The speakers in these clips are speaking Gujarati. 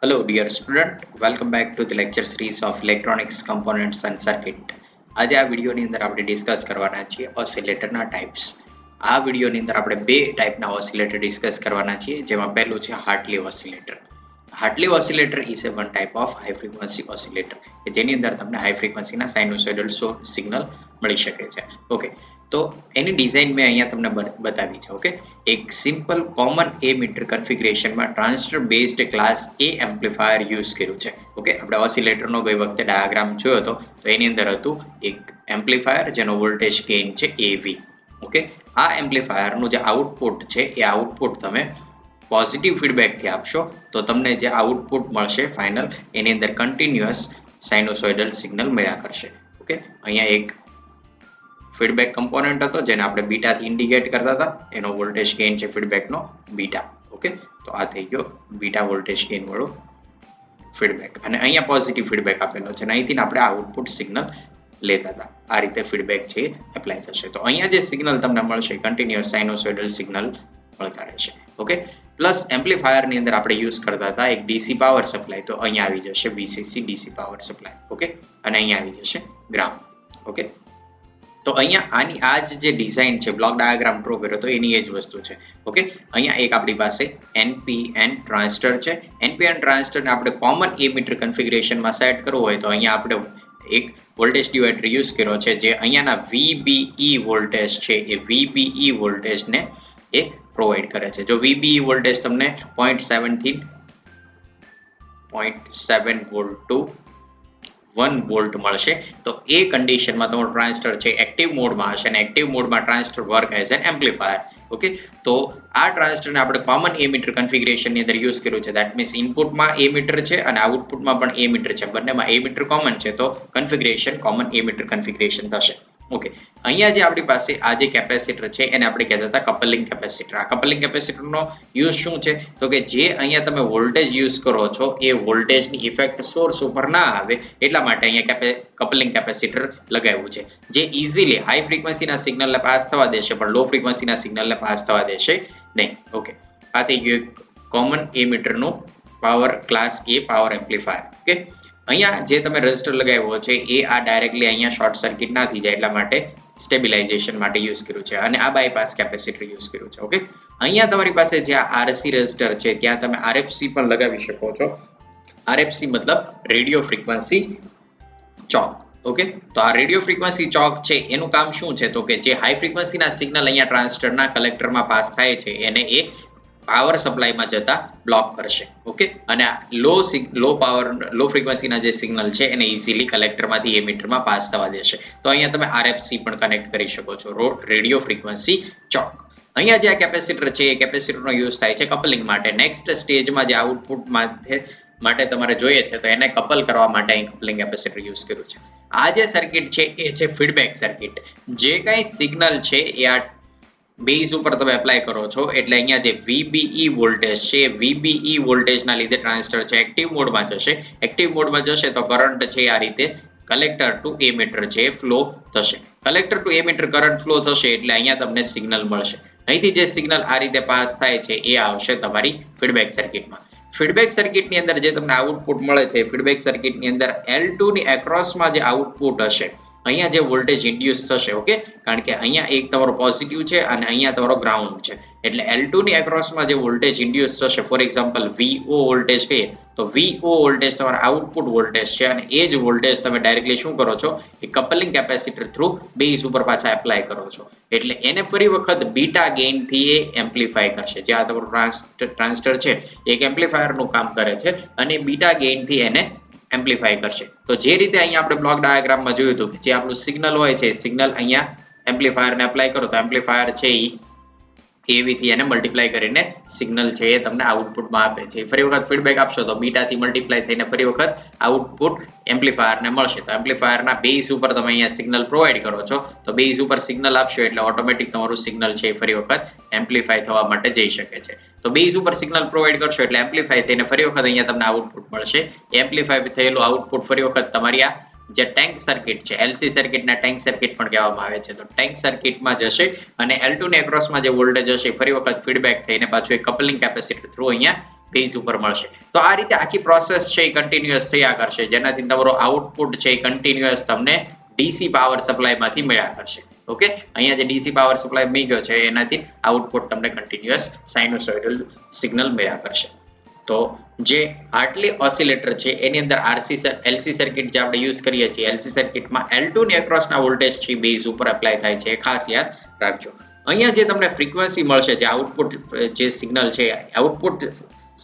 Hello, dear student. Welcome back to the lecture series of Electronics Components and Circuit. આજે આ વિડીયોની અંદર આપણે ડિસ્કસ કરવાના છીએ ઓસિલેટરના ટાઈપ્સ. આ વિડીયોની અંદર આપણે બે ટાઈપના ઓસિલેટર ડિસ્કસ કરવાના છીએ, જેમાં પહેલું છે Hartley oscillator. Hartley oscillator is one type of high frequency oscillator કે જેની અંદર તમને હાઈ ફ્રીક્વન્સીના સાઇનોસોઇડલ સિગ્નલ મળી શકે છે. ઓકે, તો એની ડિઝાઇન મેં અહીંયા તમને બતાવી છે. ઓકે, એક સિમ્પલ કોમન એ મીટર કન્ફિગરેશનમાં ટ્રાન્ઝિસ્ટર બેઝડ ક્લાસ એ એમ્પ્લીફાયર યુઝ કર્યું છે. ઓકે, આપણે ઓસિલેટરનો ગઈ વખતે ડાયાગ્રામ જોયો હતો, તો એની અંદર હતું એક એમ્પ્લીફાયર જેનો વોલ્ટેજ ગેઇન છે AV. ઓકે, આ એમ્પ્લીફાયરનું જે આઉટપુટ છે એ આઉટપુટ તમે પોઝિટિવ ફીડબેકથી આપશો તો તમને જે આઉટપુટ મળશે ફાઇનલ, એની અંદર કન્ટિન્યુઅસ સાઇનોસોઇડલ સિગ્નલ મળ્યા કરશે. ઓકે, અહીંયા એક ફીડબેક કમ્પોનન્ટ હતો જેને આપણે બીટાથી ઇન્ડિકેટ કરતા હતા, એનો વોલ્ટેજ ગેઇન છે ફીડબેકનો બીટા. ઓકે, તો આ થઈ ગયો બીટા વોલ્ટેજ ગેઇન વાળો ફીડબેક, અને અહીંયા પોઝિટિવ ફીડબેક આપેલો છે, અને અહીંથી આપણે આઉટપુટ સિગ્નલ લેતા હતા. આ રીતે ફીડબેક છે એપ્લાય થશે. તો અહીંયા જે સિગ્નલ તમને મળશે કન્ટિન્યુઅસ સાઇનોસોઇડલ સિગ્નલ મળતા રહેશે. ઓકે, પ્લસ એમ્પ્લીફાયરની અંદર આપણે યુઝ કરતા હતા એક ડીસી પાવર સપ્લાય, તો અહીંયા આવી જશે VCC DC power supply. Okay, અને અહીંયા આવી જશે ગ્રાઉન્ડ. ઓકે, તો અહીંયા આની આ જે ડિઝાઇન છે, બ્લોક ડાયાગ્રામ ડ્રો કર્યો તો એની એ જ વસ્તુ છે. ઓકે, અહીંયા એક આપણી પાસે NPN ટ્રાન્ઝિસ્ટર છે. NPN ટ્રાન્ઝિસ્ટરને આપણે કોમન એ મીટર કન્ફિગરેશનમાં સેટ કરવું હોય તો અહીંયા આપણે એક વોલ્ટેજ ડિવાઇડર યુઝ કર્યો છે, જે અહીંયાના VBE વોલ્ટેજ છે એ VBE વોલ્ટેજને એ પ્રોવાઈડ કરે છે. જો VBE વોલ્ટેજ તમને 0.7 થી 0.7 વોલ્ટ ટુ 1 વોલ્ટ મળશે, તો એ કન્ડિશનમાં તમારું ટ્રાન્ઝિસ્ટર છે એક્ટિવ મોડમાં હશે, અને એક્ટિવ મોડમાં transistor work as an amplifier. Okay, તો આ ટ્રાન્ઝિસ્ટરને આપણે કોમન એ મીટર કન્ફિગરેશનની અંદર યુઝ કર્યું છે. દેટ મીન્સ ઇનપુટમાં એ મીટર છે અને આઉટપુટમાં પણ એ મીટર છે, બંનેમાં એ મીટર કોમન છે, તો કન્ફિગરેશન કોમન એ મીટર કન્ફિગરેશન થશે. ઓકે, અહીંયા જે આપણી પાસે આ જે કેપેસિટર છે એને આપણે કહેતા હતા કપલિંગ કેપેસિટર. આ કપલિંગ કેપેસિટરનો યુઝ શું છે, તો કે જે અહીંયા તમે વોલ્ટેજ યુઝ કરો છો એ વોલ્ટેજની ઇફેક્ટ સોર્સ ઉપર ના આવે એટલા માટે અહીંયા કપલિંગ કેપેસિટર લગાવ્યું છે, જે ઇઝીલી હાઈ ફ્રીક્વન્સીના સિગ્નલને પાસ થવા દેશે પણ લો ફ્રીક્વન્સીના સિગ્નલને પાસ થવા દેશે નહીં. ઓકે, આ થઈ ગયું એક કોમન એ મીટરનું પાવર ક્લાસ એ પાવર એમ્પ્લીફાયર. ઓકે, અહીંયા જે તમે રજિસ્ટર લગાવ્યો છે એ આ ડાયરેક્ટલી અહીંયા શોર્ટ સર્કિટ ના થઈ જાય એટલા માટે સ્ટેબિલાઇઝેશન માટે યુઝ કર્યું છે, અને આ બાયપાસ કેપેસિટર યુઝ કર્યું છે. ઓકે, અહીંયા તમારી પાસે જે આ RC રજિસ્ટર છે ત્યાં તમે RFC પણ લગાવી શકો છો. RFC મતલબ રેડિયો ફ્રીક્વન્સી ચોક. ઓકે, તો આ રેડિયો ફ્રીક્વન્સી ચોક છે એનું કામ શું છે, તો કે જે હાઈ ફ્રીક્વન્સીના સિગ્નલ અહીંયા ટ્રાન્ઝિસ્ટરના કલેક્ટરમાં પાસ થાય છે એને એ પાવર સપ્લાયમાં જતા બ્લોક કરશે. ઓકે, અને લો ફ્રીક્વન્સીના જે સિગ્નલ છે એને ઇઝીલી કલેક્ટરમાંથી એ મીટરમાં પાસ થવા દેશે. તો અહીંયા તમે RFC પણ કનેક્ટ કરી શકો છો, રેડિયો ફ્રીક્વન્સી ચોક. અહીંયા જે આ કેપેસિટર છે એ કેપેસિટરનો યુઝ થાય છે કપલિંગ માટે. નેક્સ્ટ સ્ટેજમાં જે આઉટપુટ માટે તમારે જોઈએ છે તો એને કપલ કરવા માટે અહીં કપલિંગ કેપેસિટર યુઝ કર્યું છે. આ જે સર્કિટ છે એ છે ફીડબેક સર્કિટ. જે કંઈ સિગ્નલ છે એ આ બેઝ ઉપર તમે એપ્લાય કરો છો, એટલે અહીંયા જે VBE વોલ્ટેજ છે VBE વોલ્ટેજના લીધે ટ્રાન્ઝિસ્ટર છે એક્ટિવ મોડમાં જશે. એક્ટિવ મોડમાં જશે તો કરંટ છે આ રીતે કલેક્ટર ટુ એમીટર છે ફ્લો થશે. Collector to emitter current flow થશે એટલે અહીંયા તમને સિગ્નલ મળશે. અહીંથી જે સિગ્નલ આ રીતે પાસ થાય છે એ આવશે તમારી ફીડબેક સર્કિટમાં. ફીડબેક સર્કિટની અંદર જે તમને આઉટપુટ મળે છે, ફીડબેક સર્કિટની અંદર L2 ની એક્રોસમાં જે આઉટપુટ હશે, અહીંયા જે વોલ્ટેજ ઇન્ડ્યુસ થશે. ઓકે, કારણ કે અહીંયા એક તમારો પોઝિટિવ છે અને અહીંયા તમારો ગ્રાઉન્ડ છે, એટલે L2 ની એક્રોસમાં જે વોલ્ટેજ ઇન્ડ્યુસ થશે, ફોર એક્ઝામ્પલ VO વોલ્ટેજ કહીએ તો VO વોલ્ટેજ તમારો આઉટપુટ વોલ્ટેજ છે, અને એ જ વોલ્ટેજ તમે ડાયરેક્ટલી શું કરો છો, એ કપલિંગ કેપેસિટર થ્રુ બેઝ ઉપર પાછા એપ્લાય કરો છો, એટલે એને ફરી વખત બીટા ગેઇનથી એ એમ્પ્લીફાય કરશે. જે આ તમારું ટ્રાન્ઝિસ્ટર છે એક એમ્પ્લીફાયરનું કામ કરે છે અને બીટા ગેઇનથી એને એમ્પ્લીફાય કરશે. તો જે રીતે અહીંયા આપણે બ્લોક ડાયાગ્રામમાં જોયું હતું કે જે આપણું સિગ્નલ હોય છે, સિગ્નલ અહીંયા એમ્પ્લીફાયરને એપ્લાય કરો તો એમ્પ્લીફાયર છે એ AV થી એને મલ્ટીપ્લાય કરીને સિગ્નલ છે એ તમને આઉટપુટમાં આપે છે. ફરી વખત ફીડબેક આપશો તો બીટાથી મલ્ટીપ્લાય થઈને ફરી વખત આઉટપુટ એમ્પ્લીફાયરને મળશે. તો એમ્પ્લીફાયરના બેઝ ઉપર તમે અહીંયા સિગ્નલ પ્રોવાઈડ કરો છો, તો બેઝ ઉપર સિગ્નલ આપશો એટલે ઓટોમેટિક તમારું સિગ્નલ છે એ ફરી વખત એમ્પ્લીફાય થવા માટે જઈ શકે છે. તો બેઝ ઉપર સિગ્નલ પ્રોવાઈડ કરશો એટલે એમ્પ્લીફાય થઈને ફરી વખત અહીંયા તમને આઉટપુટ મળશે. એમ્પ્લીફાય થયેલું આઉટપુટ ફરી વખત તમારી આ જે ટેન્ક સર્કિટ છે, એલસી સર્કિટના ટેન્ક સર્કિટ પણ કહેવામાં આવે છે. તો ટેન્ક સર્કિટમાં જશે અને L2 ની એક્રોસમાં જે વોલ્ટેજ હશે ફરી વખત ફીડબેક થઈને પાછું એક કપલિંગ કેપેસિટર થ્રુ અહીંયા બેઝ ઉપર મળશે. તો આ રીતે આખી પ્રોસેસ છે એ કન્ટિન્યુઅસ થયા કરશે, જેનાથી તમારો આઉટપુટ છે એ કન્ટિન્યુઅસ તમને ડીસી પાવર સપ્લાયમાંથી મળ્યા કરશે. ઓકે, અહીંયા જે ડીસી પાવર સપ્લાય મૂક્યો છે એનાથી આઉટપુટ તમને કન્ટિન્યુઅસ સાઇનોસોઇડલ સિગ્નલ મળ્યા કરશે. તો જે હાર્ટલી ઓસિલેટર છે એની અંદર એલસી સર્કિટ જે આપણે યુઝ કરીએ છીએ, એલસી સર્કિટમાં L2 ની એક્રોસના વોલ્ટેજ છે બેઝ ઉપર એપ્લાય થાય છે, ખાસ યાદ રાખજો. અહીંયા જે તમને ફ્રીક્વન્સી મળશે, જે આઉટપુટ જે સિગ્નલ છે, આઉટપુટ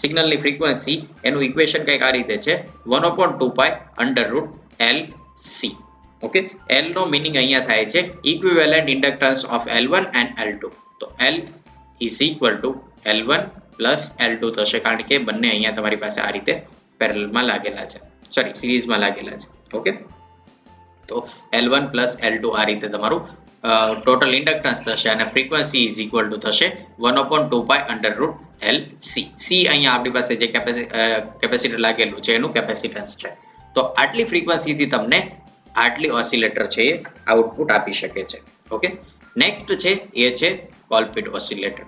સિગ્નલની ફ્રીક્વન્સી એનું ઇક્વેશન કંઈક આ રીતે છે, 1/2π√LC. ઓકે, L નો મીનિંગ અહીંયા થાય છે equivalent inductance of L1 and L2. તો L is equal two L1 plus L2 થશે, કારણ કે બંને અહીંયા તમારી પાસે આ રીતે પેરેલલમાં લાગેલા છે, સોરી સિરીઝમાં લાગેલા છે. ઓકે, તો L1 પ્લસ L2 આ રીતે તમારું ટોટલ ઇન્ડક્ટન્સ થશે અને ફ્રીક્વન્સી ઇઝ ઇક્વલ ટુ થશે 1/2π√LC. સી અહીંયા આપણી પાસે જે કેપેસિટર લાગેલું છે એનું કેપેસિટન્સ છે. તો આટલી ફ્રીક્વન્સીથી તમને આટલી ઓસિલેટર છે એ આઉટપુટ આપી શકે છે. ઓકે, નેક્સ્ટ છે એ છે કોલપિટ ઓસિલેટર.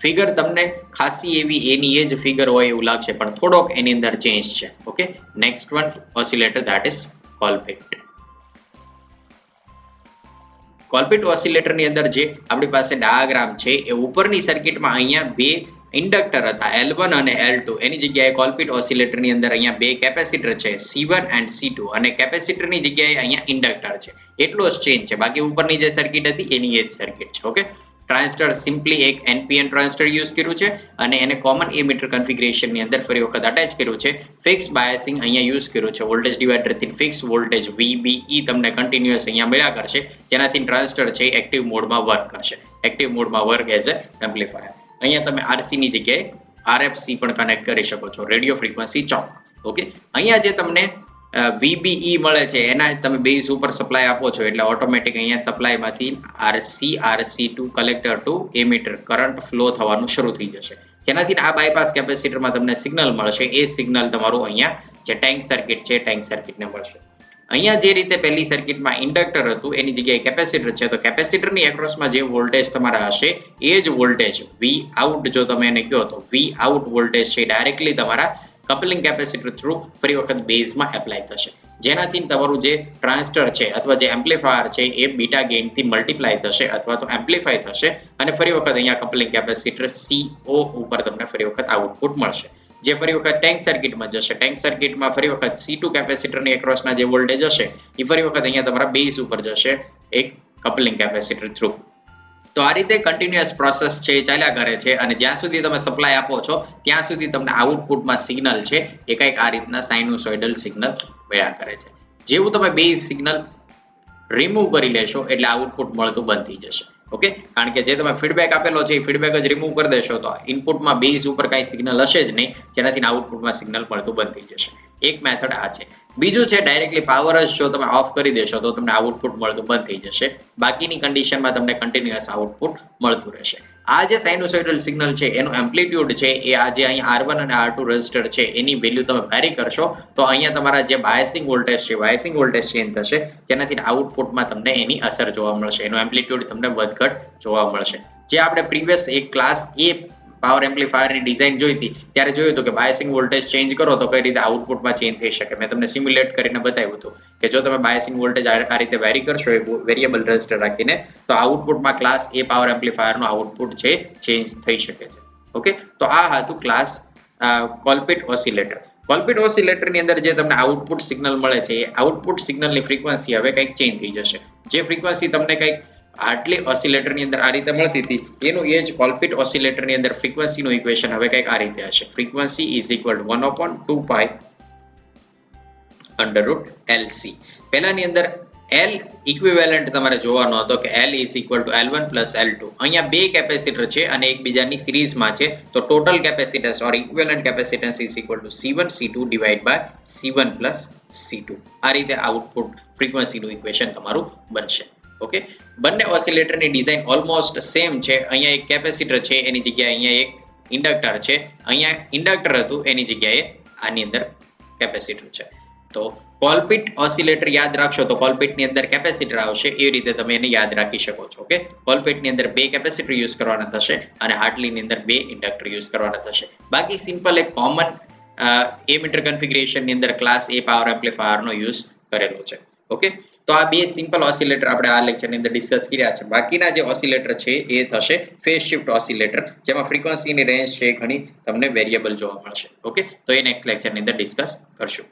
ફિગર તમને ખાસી એવી એની એ જ ફિગર હોય એવું લાગશે, પણ થોડોક એની અંદર ચેન્જ છે. Okay, next one oscillator that is Colpitt. Colpitt ઓસિલેટરની અંદર જે આપણી પાસે ડાયાગ્રામ છે એ ઉપરની સર્કિટમાં અહીંયા બે ઇન્ડક્ટર હતા L1 અને L2, એની જગ્યાએ કોલપિટ ઓસિલેટરની અંદર અહીંયા બે કેપેસિટર છે C1 એન્ડ C2, અને કેપેસિટરની જગ્યાએ અહીંયા ઇન્ડક્ટર છે. એટલો જ ચેન્જ છે, બાકી ઉપરની જે સર્કિટ હતી એની એ જ સર્કિટ છે. ઓકે, ટ્રાન્ઝિસ્ટર સિમ્પલી એક NPN ટ્રાન્ઝિસ્ટર યુઝ કર્યું છે અને એને કોમન એમીટર કન્ફિગરેશનની અંદર ફરી વખત અટેચ કર્યું છે. ફિક્સ બાયસિંગ અહીંયા યુઝ કર્યું છે. વોલ્ટેજ ડિવાઇડરથી ફિક્સ વોલ્ટેજ VBE તમને કન્ટિન્યુઅસ અહીંયા મળ્યા કરશે, જેનાથી ટ્રાન્ઝિસ્ટર છે એક્ટિવ મોડમાં વર્ક કરશે. એક્ટિવ મોડમાં વર્ક એઝ અ એમ્પ્લીફાયર. અહીંયા તમે RC ની જગ્યાએ RFC પણ કનેક્ટ કરી શકો છો, રેડિયો ફ્રીક્વન્સી ચોક. ઓકે, અહીંયા જે તમને VBE મળે છે એના તમે બેઝ ઉપર સપ્લાય આપો છો, એટલે ઓટોમેટિક અહીંયા સપ્લાયમાંથી RC2 collector to emitter current flow થવાનું શરૂ થઈ જશે, જેનાથી આ બાયપાસ કેપેસિટરમાં તમને સિગ્નલ મળશે. એ સિગ્નલ તમારું અહીંયા જે ટેન્ક સર્કિટ છે ટેન્ક સર્કિટને મળશે. અહીંયા જે રીતે પહેલી સર્કિટમાં ઇન્ડક્ટર હતું એની જગ્યાએ કેપેસિટર છે, તો કેપેસિટરની એક્રોસમાં જે વોલ્ટેજ તમારા હશે એ જ વોલ્ટેજ V આઉટ જો તમે એને કહો તો V આઉટ વોલ્ટેજ છે ડાયરેક્ટલી તમારા કપલિંગ કેપેસિટર થ્રુ ફરી વખત બેઝમાં એપ્લાય થશે, જેનાથી તમારું જે ટ્રાન્ઝિસ્ટર છે અથવા જે એમ્પ્લીફાયર છે એ બીટા ગેઇનથી મલ્ટીપ્લાય થશે અથવા તો એમ્પ્લીફાય થશે, અને ફરી વખત અહીંયા કપલિંગ કેપેસિટર CO ઉપર તમને ફરી વખત આઉટપુટ મળશે, જે ફરી વખત ટેન્ક સર્કિટમાં જશે. ટેન્ક સર્કિટમાં ફરી વખત C2 કેપેસિટરની એક્રોસના જે વોલ્ટેજ હશે એ ફરી વખત અહીંયા તમારા બેઝ ઉપર જશે એક કપલિંગ કેપેસિટર થ્રુ. તો આ રીતે કન્ટિન્યુઅસ પ્રોસેસ છે એ ચાલ્યા કરે છે, અને જ્યાં સુધી તમે સપ્લાય આપો છો ત્યાં સુધી તમને આઉટપુટમાં સિગ્નલ છે એ કંઈક આ રીતના સાઇનોસોઇડલ સિગ્નલ મળ્યા કરે છે. જેવું તમે બેઝ સિગ્નલ રિમૂવ કરી લેશો એટલે આઉટપુટ મળતું બંધ થઈ જશે. ઓકે, કારણ કે જે તમે ફીડબેક આપેલો છે એ ફીડબેક જ રિમૂવ કરી દેશો તો ઇનપુટમાં બેઝ ઉપર કાંઈ સિગ્નલ હશે જ નહીં, જેનાથી આઉટપુટમાં સિગ્નલ મળતું બંધ થઈ જશે. એક મેથડ આ છે. બીજું છે ડાયરેક્ટલી પાવર જ જો તમે ઓફ કરી દેશો તો તમને આઉટપુટ મળતું બંધ થઈ જશે, બાકીની કન્ડિશનમાં તમને કન્ટિન્યુઅસ આઉટપુટ મળતું રહેશે. આ જે સાઇનોસોઇડલ સિગ્નલ છે એનું એમ્પ્લિટ્યુડ છે એ આ જે અહીંયા R1 અને R2 રેઝિસ્ટર છે એની વેલ્યુ તમે વેરી કરશો તો અહીંયા તમારા જે બાયસિંગ વોલ્ટેજ છે બાયસિંગ વોલ્ટેજ ચેન્જ થશે, જેનાથી આઉટપુટમાં તમને એની અસર જોવા મળશે, એનું એમ્પ્લિટ્યુડ તમને વધઘટ જોવા મળશે. જે આપણે પ્રીવિયસ એક ક્લાસ એ પાવર એમ્પ્લીફાયરની ડિઝાઇન જોઈ હતી ત્યારે જોયું હતું કે બાયસિંગ વોલ્ટેજ ચેન્જ કરો તો કઈ રીતે આઉટપુટમાં ચેન્જ થઈ શકે. મેં તમને સિમ્યુલેટ કરીને બતાવ્યું હતું કે જો તમે બાયસિંગ વોલ્ટેજ આ રીતે વેરી કરશો એ વેરિયેબલ રેઝિસ્ટર રાખીને તો આઉટપુટમાં ક્લાસ એ પાવર એમ્પ્લીફાયરનો આઉટપુટ છે ચેન્જ થઈ શકે છે. ઓકે, તો આ હતું ક્લાસ કોલપિટ ઓસિલેટર. કોલપિટ ઓસિલેટરની અંદર જે તમને આઉટપુટ સિગ્નલ મળે છે એ આઉટપુટ સિગ્નલની ફ્રીક્વન્સી હવે કંઈક ચેન્જ થઈ જશે. જે ફ્રીક્વન્સી તમને કંઈક હાર્ટલી ઓસિલેટરની અંદર આ રીતે મળતી હતી એનું એ જ કોલપિટ ઓસિલેટરની અંદર ફ્રીક્વન્સીનું ઇક્વેશન હવે કંઈક આ રીતે હશે. Frequency is equal two 1/2π√LC. પહેલાની અંદર L ઇક્વિવેલન્ટ તમારે જોવાનો હતો કે L is equal two L1 plus L2. અહીંયા બે કેપેસિટર છે અને એકબીજાની સિરીઝમાં છે, તો total capacitance or equivalent capacitance is equal to C1 C2 divide by C1 plus C2. આ રીતે આઉટપુટ ફ્રીક્વન્સીનું ઇક્વેશન તમારું બનશે. ઓકે, બંને ઓસિલેટરની ડિઝાઇન ઓલમોસ્ટ સેમ છે. અહીંયા એક કેપેસિટર છે એની જગ્યાએ અહીંયા એક ઇન્ડક્ટર છે, અહીંયા ઇન્ડક્ટર હતું એની જગ્યાએ આની અંદર કેપેસિટર છે. તો કોલપિટ ઓસિલેટર યાદ રાખશો તો કોલપિટની અંદર કેપેસિટર આવશે, એવી રીતે તમે એને યાદ રાખી શકો છો. ઓકે, કોલપિટની અંદર 2 કેપેસિટર યુઝ કરવાના થશે અને હાર્ટલીની અંદર 2 ઇન્ડક્ટર યુઝ કરવાના થશે. બાકી સિમ્પલ એક કોમન એમીટર કન્ફિગરેશનની અંદર ક્લાસ એ પાવર એમ્પ્લીફાયરનો યુઝ કરેલો છે. ઓકે, તો આ બે સિમ્પલ ઓસિલેટર આપણે આ લેક્ચરની અંદર ડિસ્કસ કર્યા છે. બાકીના જે ઓસિલેટર છે એ થશે ફેઝ શિફ્ટ ઓસિલેટર, જેમાં ફ્રીક્વન્સીની રેન્જ છે ઘણી તમને વેરિયેબલ જોવા મળશે. ઓકે, તો એ નેક્સ્ટ લેક્ચરની અંદર ડિસ્કસ કરશું.